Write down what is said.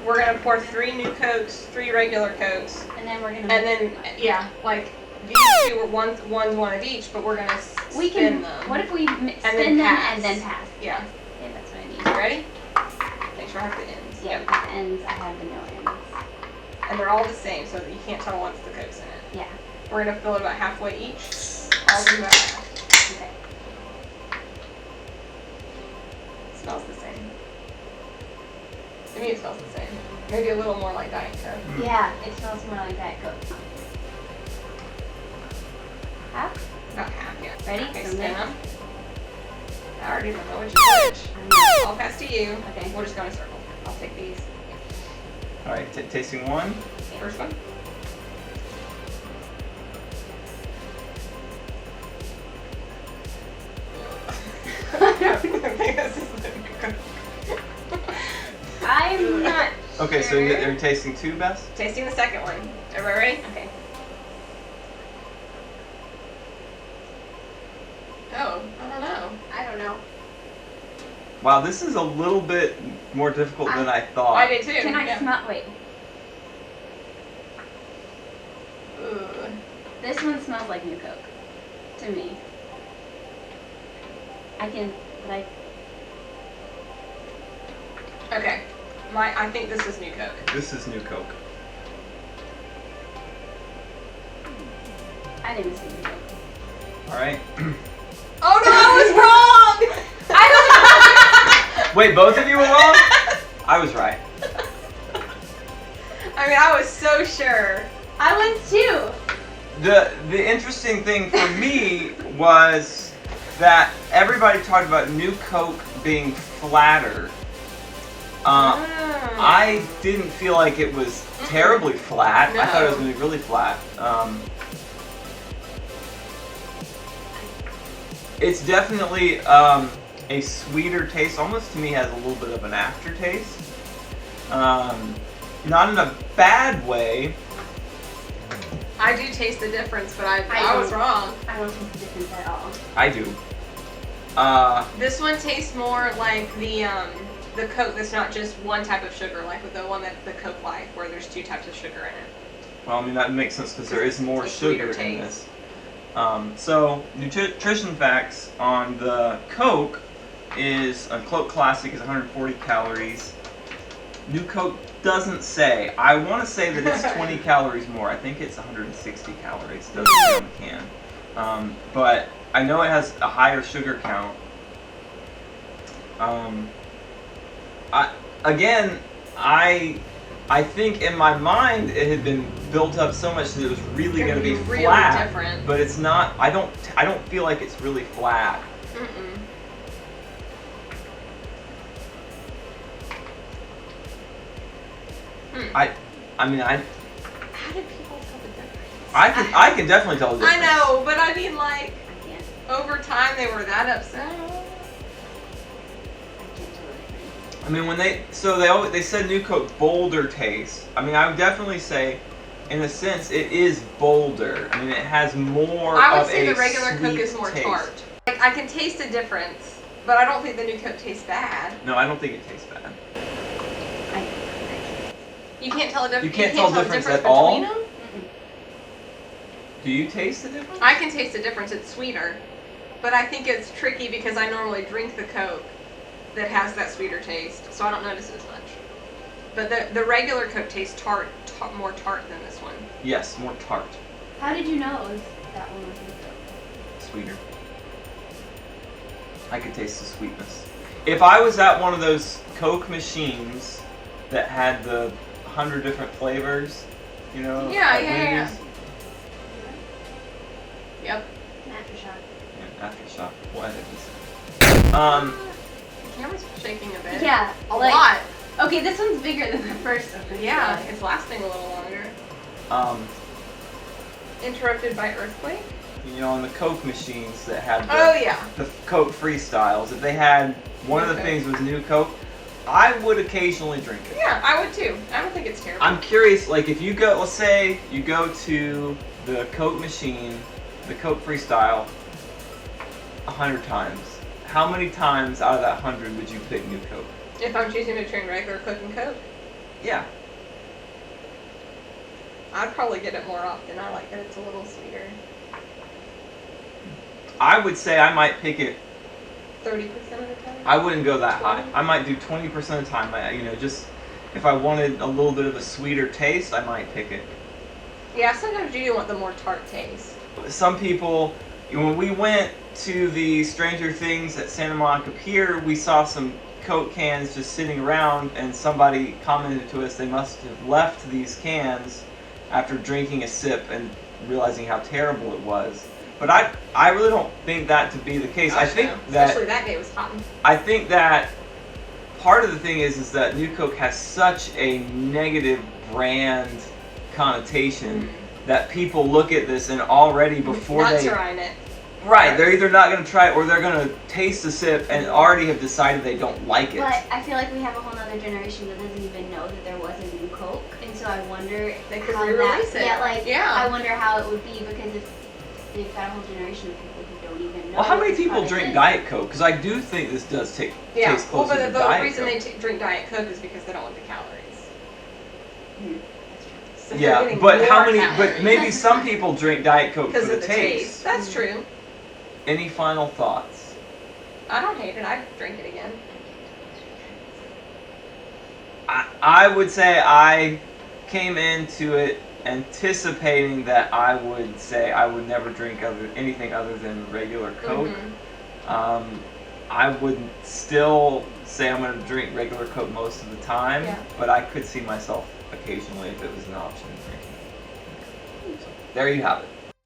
we're gonna pour 3 new Cokes, 3 regular Cokes, And then we're gonna. and then like these 2 are one's one of each, but we're gonna we spin can. them. What if we spin then them pass. and then pass? Yeah. Okay, that's what I need. You ready? Make sure I have the ends. Yeah, because the ends, I have the no ends. And they're all the same, so that you can't tell once the Coke's in it. Yeah. We're gonna fill it about halfway each. All do about half. Okay. Smells the same. To me, it smells the same. Maybe a little more like Diet Coke. Yeah, it smells more like Diet Coke. Half? About half, yeah. Ready? Okay, So spin mix. them. I already don't know which is which. I'll pass to you. Okay. We'll just go in a circle. I'll take these. All right, tasting one. First one. I don't think this is the new Coke. I'm not. Okay, so sure. you're tasting 2, Bess? Tasting the second one. Everybody ready? Okay. Oh, I don't know. I don't know. Wow, this is a little bit more difficult than I thought. I did too. Can I yeah. smell? Wait. Ooh. This one smells like New Coke. To me. I can. But Okay. I think this is New Coke. This is New Coke. I think this is New Coke. All right. Oh no, I was wrong! Wait, both of you were wrong? I was right. I mean, I was so sure. I was too. The interesting thing for me was that everybody talked about New Coke being flatter. I didn't feel like it was terribly flat. I thought it was going to be really flat. It's definitely a sweeter taste. Almost to me has a little bit of an aftertaste. Not in a bad way. I do taste the difference, but I was don't. wrong. I don't taste the difference at all. I do. This one tastes more like the Coke that's not just one type of sugar, like with the one that the Coke Life, where there's 2 types of sugar in it. Well, I mean, that makes sense because there is more It's a sweeter sugar in taste. this. So, nutrition facts on the Coke is, a Coke Classic is 140 calories. New Coke doesn't say. I want to say that it's 20 calories more. I think it's 160 calories. Doesn't say on the can. But I know it has a higher sugar count. I think in my mind it had been built up so much that it was really going to be really flat. different. But it's not. I don't feel like it's really flat. Mm-mm. I mean, How did people tell the difference? I can definitely tell the I difference. know, but I mean, like, I can't. over time they were that upset. I can't tell the difference. I mean, when they said New Coke bolder taste. I mean, I would definitely say, in a sense, it is bolder. I mean, it has more I would of say a the regular Coke sweet is more taste. tart. Like, I can taste the difference, but I don't think the new Coke tastes bad. No, I don't think it tastes bad. You can't tell a difference. You can't tell the difference difference at all? between them. Do you taste the difference? I can taste the difference. It's sweeter, but I think it's tricky because I normally drink the Coke that has that sweeter taste, so I don't notice it as much. But the regular Coke tastes more tart than this one. Yes, more tart, How did you know it was that one was New Coke? sweeter. I could taste the sweetness. If I was at one of those Coke machines that had the 100 different flavors, you know? Yeah, at yeah. Wendy's. Yep. An aftershock. Yeah, aftershock. We'll edit this. The camera's shaking a bit. Yeah. A like, lot. Okay, this one's bigger than the first one. Yeah, it's lasting a little longer. Interrupted by earthquake? You know, on the Coke machines that had Oh yeah. the Coke Freestyles, if they had one of the New things was New Coke, I would occasionally drink it. Yeah, I would too. I don't think it's terrible. I'm curious, like if you go, let's say you go to the Coke machine, the Coke Freestyle, 100 times. How many times out of that 100 would you pick New Coke? If I'm choosing between regular Coke and Coke. Yeah. I'd probably get it more often. I like that it's a little sweeter. I would say I might pick it. 30% of the time. I wouldn't go that high. I might do 20% of the time. Just if I wanted a little bit of a sweeter taste, I might pick it. Yeah, sometimes you do want the more tart taste. Some people, when we went to the Stranger Things at Santa Monica Pier, we saw some Coke cans just sitting around, and somebody commented to us they must have left these cans after drinking a sip and realizing how terrible it was. But I really don't think that to be the case. I Gosh, think no. that Especially that day was hot. I think that part of the thing is that New Coke has such a negative brand connotation that people look at this and already before Not they trying it. right, they're either not going to try it or they're going to taste the sip and already have decided they don't like it. But I feel like we have a whole other generation that doesn't even know that there was a new Coke, and so I wonder They could how re-release that, it. Yeah, like Yeah. I wonder how it would be because if they've got a whole generation of people who don't even know. Well, how what many this people product drink is. Diet Coke? Because I do think this does taste Yeah. Well, closer but to the Diet reason Coke. they drink Diet Coke is because they don't want the calories. That's true. So they're Yeah, getting but how more many? calories. But maybe some people drink Diet Coke for Because the of the taste. That's true. Any final thoughts? I don't hate it. I'd drink it again. I would say I came into it anticipating that I would say I would never drink anything other than regular Coke. Mhm. I would still say I'm going to drink regular Coke most of the time, Yeah. but I could see myself occasionally, if it was an option, drinking it. So, there you have it.